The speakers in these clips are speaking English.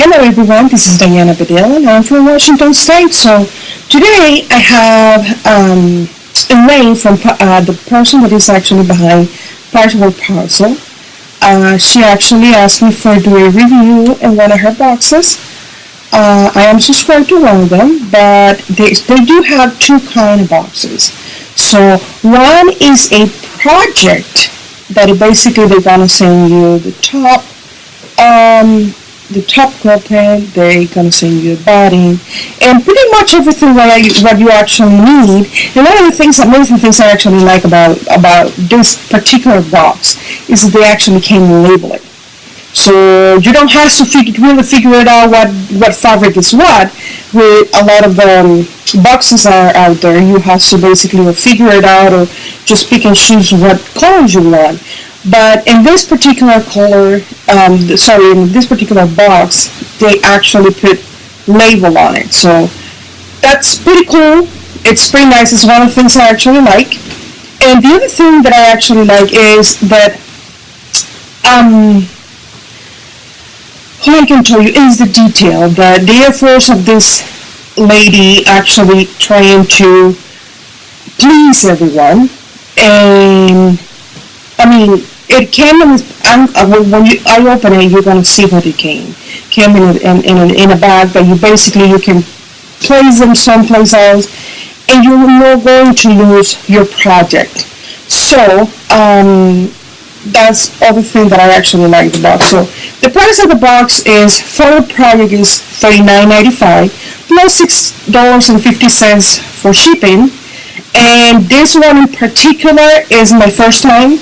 Hello everyone, this is Diana Bedell and I'm from Washington State. So today I have Elaine from the person that is actually behind Patchwork Parcel. She actually asked me for do a review in one of her boxes. I am subscribed to one of them, but they do have two kind of boxes. So one is a project that basically they're gonna send you the top quilting, they're gonna send you a batting, and pretty much everything what you actually need. And one of the things, amazing things I actually like about this particular box is that they actually can label it. So you don't have to really figure it out what fabric is what. With a lot of the boxes are out there, you have to basically figure it out or just pick and choose what colors you want. But in this particular in this particular box, they actually put label on it. So that's pretty cool. It's pretty nice. It's one of the things I actually like. And the other thing that I actually like is that how I can tell you is the detail, the efforts of this lady actually trying to please everyone. And I mean, it came in. When I open it, you're gonna see what it came. Came in a bag that you can place them someplace else, and you're not going to lose your project. So that's other thing that I actually like the box. So the price of the box is for the project is $39.95 plus $6.50 for shipping. And this one in particular is my first time.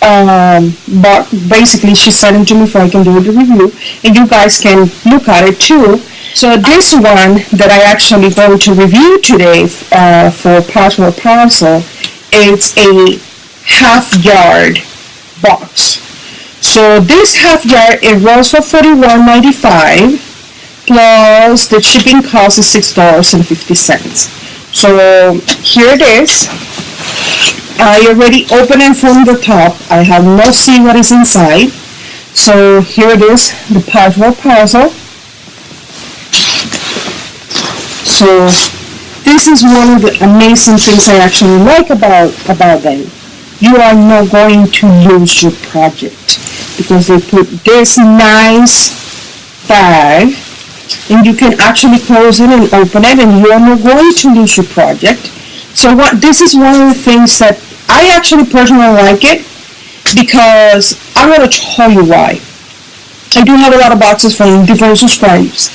But basically she sent it to me so I can do the review, and you guys can look at it too. So this one that I actually going to review today for Patchwork Parcel, it's a half-yard box. So this half-yard, it runs for $41.95 plus the shipping cost is $6.50. So here it is. I already opened it from the top. I have not seen what is inside. So here it is, the Patchwork Parcel. So this is one of the amazing things I actually like about them. You are not going to lose your project because they put this nice bag and you can actually close it and open it, and you are not going to lose your project. So this is one of the things that I actually personally like it, because I'm going to tell you why. I do have a lot of boxes from different subscribers,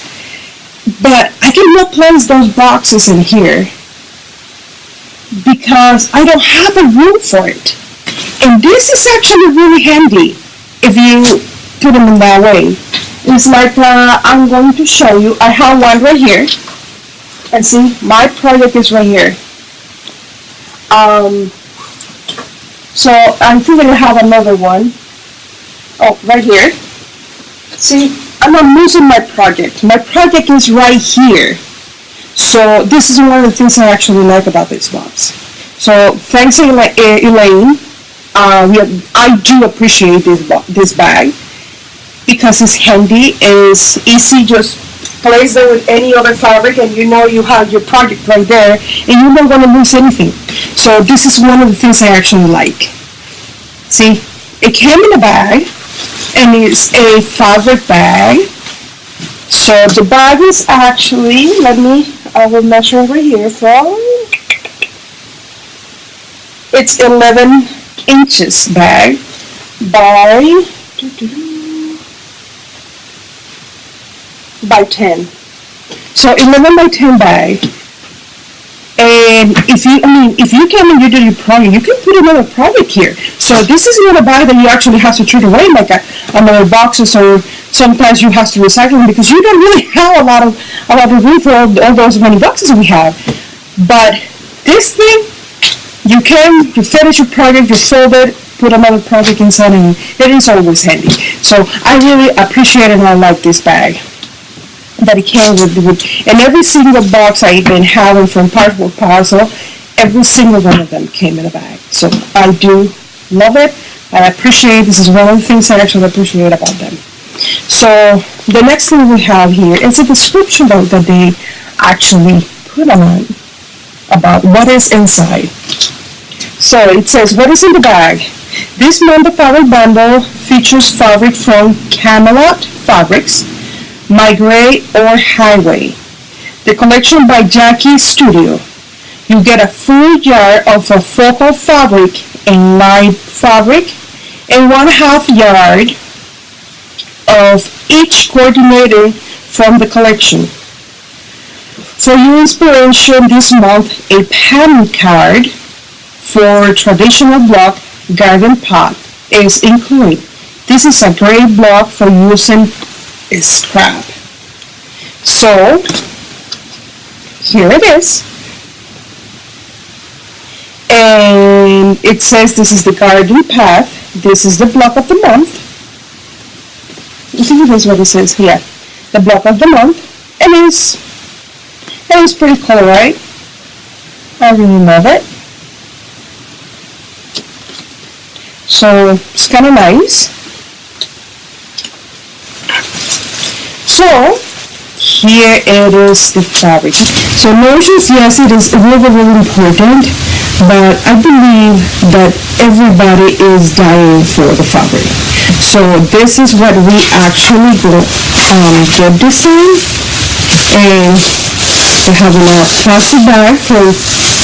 but I cannot place those boxes in here because I don't have a room for it. And this is actually really handy if you put them in that way. It's like I'm going to show you. I have one right here, and see, my project is right here. So I think I have another one. Oh, right here. See, I'm not losing my project. My project is right here. So this is one of the things I actually like about this box. So thanks, Elaine. I do appreciate this bag because it's handy. It's easy. Just place it with any other fabric, and you know you have your project right there, and you're not going to lose anything. So this is one of the things I actually like. See, it came in a bag, and it's a fabric bag. So the bag is actually, I will measure over here from, it's 11 inches bag by 10. So 11 by 10 bag. And if you came and you did your project, you can put another project here. So this is not a bag that you actually have to treat away like another boxes, or sometimes you have to recycle them because you don't really have a lot of room for all those many boxes we have. But this thing, you finish your project, you fold it, put another project inside, and it is always handy. So I really appreciate it, and I like this bag that it came with. And every single box I've been having from Patchwork Parcel, every single one of them came in a bag. So I do love it. I appreciate, this is one of the things I actually appreciate about them. So the next thing we have here is a description that they actually put on about what is inside. So it says, what is in the bag? This month the fabric bundle features fabric from Camelot Fabrics, My Gray or Highway. The collection by Jackie Studio. You get a full yard of a focal fabric and light fabric and 1/2 yard of each coordinated from the collection. For your inspiration this month, a pattern card for traditional block garden pot is included. This is a great block for using scrap. So here it is. And it says this is the garden path. This is the block of the month. I think it is what it says here. The block of the month. And it's pretty cool, right? I really love it. So it's kind of nice. So here it is, the fabric. So notions, yes, it is really, really important, but I believe that everybody is dying for the fabric. So this is what we actually get this in, and they have a plastic bag for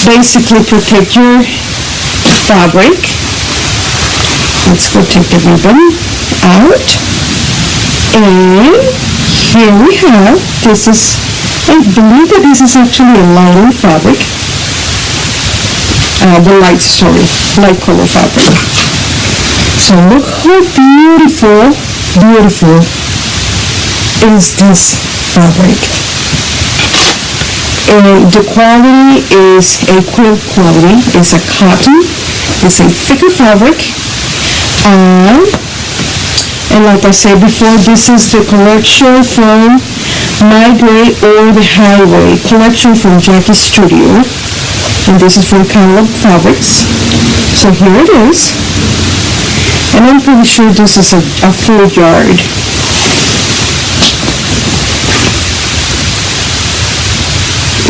basically protect your fabric. Let's go take the ribbon out. And here we have, this is, I believe that this is actually a lining fabric. Light color fabric. So look how beautiful is this fabric. And the quality is a quilt quality. It's a cotton. It's a thicker fabric. And like I said before, this is the collection from My Gray or the Highway collection from Jackie Studio. And this is from Camelot Fabrics. So here it is. And I'm pretty sure this is a full yard.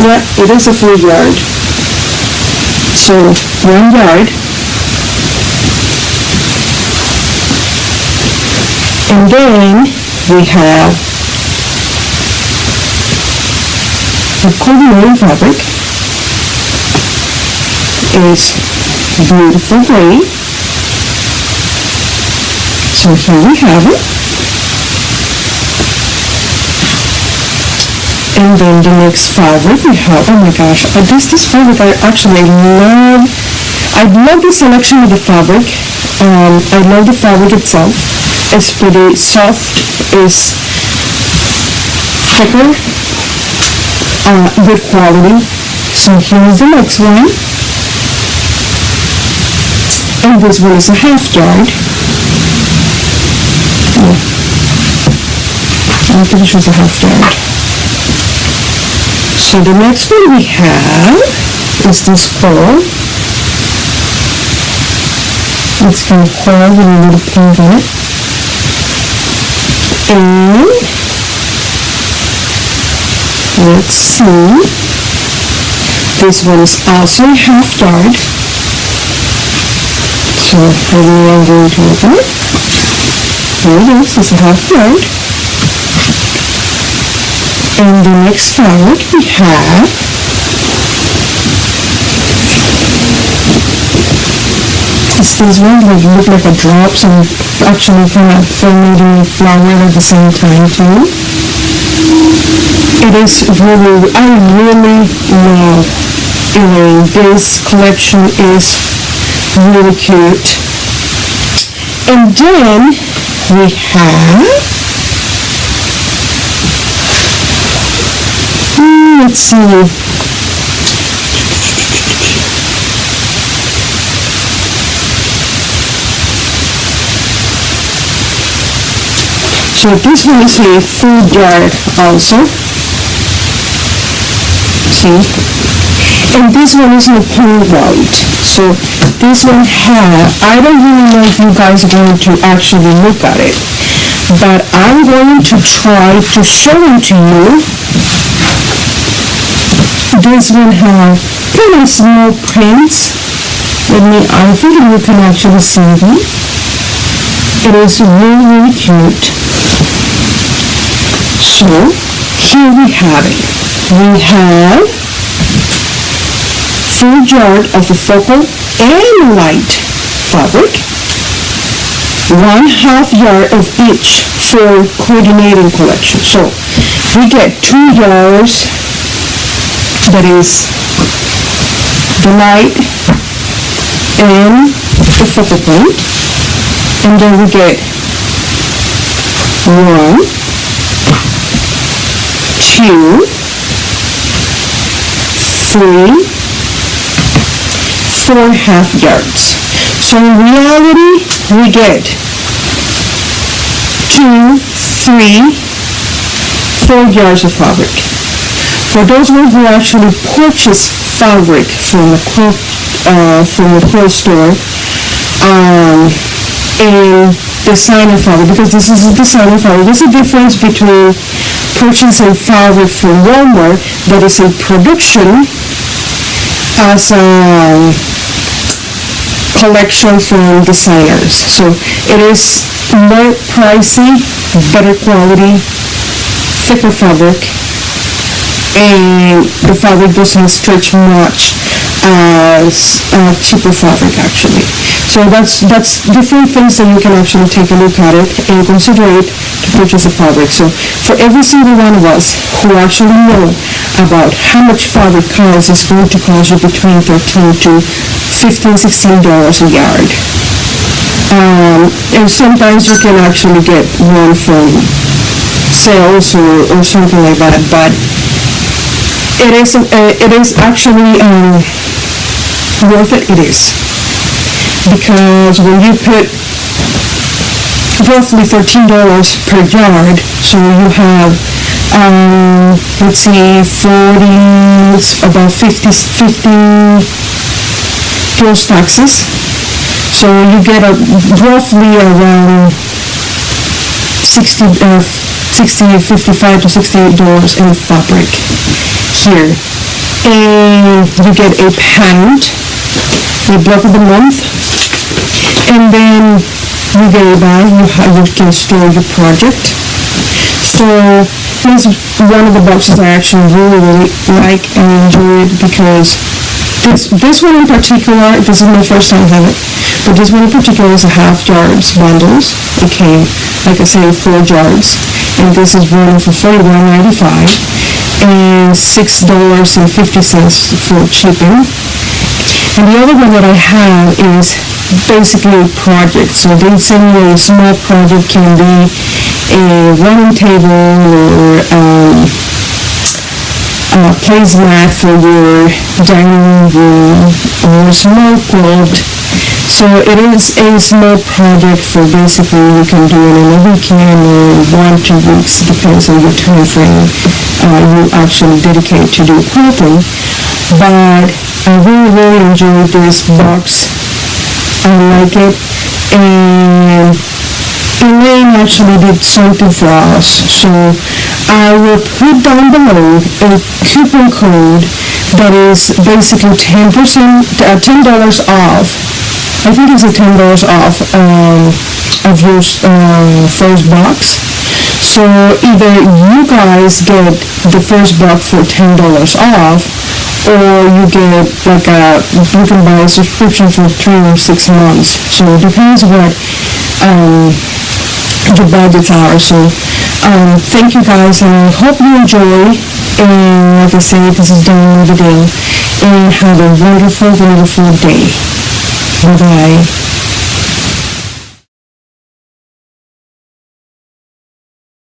Yeah, it is a full yard. So 1 yard. And then we have the coordinating fabric. Is beautiful gray. So here we have it. And then the next fabric we have, oh my gosh, this fabric I actually love. I love the selection of the fabric. I love the fabric itself. It's pretty soft, it's thicker, good quality. So here's the next one. And this one is a 1/2 yard. Oh. I'm pretty sure it's a 1/2 yard. So the next one we have is this coral. It's kind of coral with a little pink on it. And let's see. This one is also a 1/2 yard. So I'm going to open it. Here it is, it's a 1/2 yard. And the next fabric we have is this one that look like a drop, so actually kind of forming a flower at the same time too. It is really, I really love Elaine. This collection is really cute. And then we have, let's see, so this one is a full yard also. See? And this one is in a plain white. So this one has, I don't really know if you guys are going to actually look at it, but I'm going to try to show them to you. This one has kind of small prints. I think you can actually see them. It is really, really cute. So, here we have it. We have 4 yards of the focal and light fabric, 1/2 yard of each for coordinating collection. So, we get 2 yards, that is the light and the focal point, and then we get 1, 2, 3, 4.5 yards. So in reality, we get 2, 3, 4 yards of fabric. For those ones who actually purchase fabric from the quilt store, and designer fabric, because this is a designer fabric. There's a difference between purchasing fabric from Walmart that is in production as a collection from designers. So it is more pricey, better quality, thicker fabric, and the fabric doesn't stretch much as cheaper fabric actually. So that's different things that you can actually take a look at it and consider it to purchase a fabric. So for every single one of us who actually know about how much fabric costs, it's going to cost you between $13 to $15, $16 a yard. And sometimes you can actually get one from sales or something like that, but it is actually worth it. It is, because when you put roughly $13 per yard, so you have let's see, 40, about 50 plus taxes. So you get roughly around 55 to $68 in fabric here, and you get a pound, a block of the month, and then you get a bag. You can store your project. So this is one of the boxes I actually really like and enjoy it, because this one in particular, this is my first time having it, but this one in particular is a half yards bundles. It came, like I said, 4 yards, and this is one for $41.95 and $6.50 for shipping. And the other one that I have is basically a project. So they send me a small project, can be a running table or a placemat for your dining room or a small quilt. So it is a small project for basically you can do it in a weekend or 1-2 weeks, depends on your time frame you actually dedicate to do quilting. But I really enjoyed this box. I like it, and Elaine actually did something for us. So I will put down below a coupon code that is basically $10 off. I think it's a $10 off of your first box. So either you guys get the first box for $10 off, or you get like you can buy a subscription for 3 or 6 months. So it depends what your budgets are. So thank you guys, and I hope you enjoy. And like I said, this is done with the day, and have a wonderful day. Bye bye.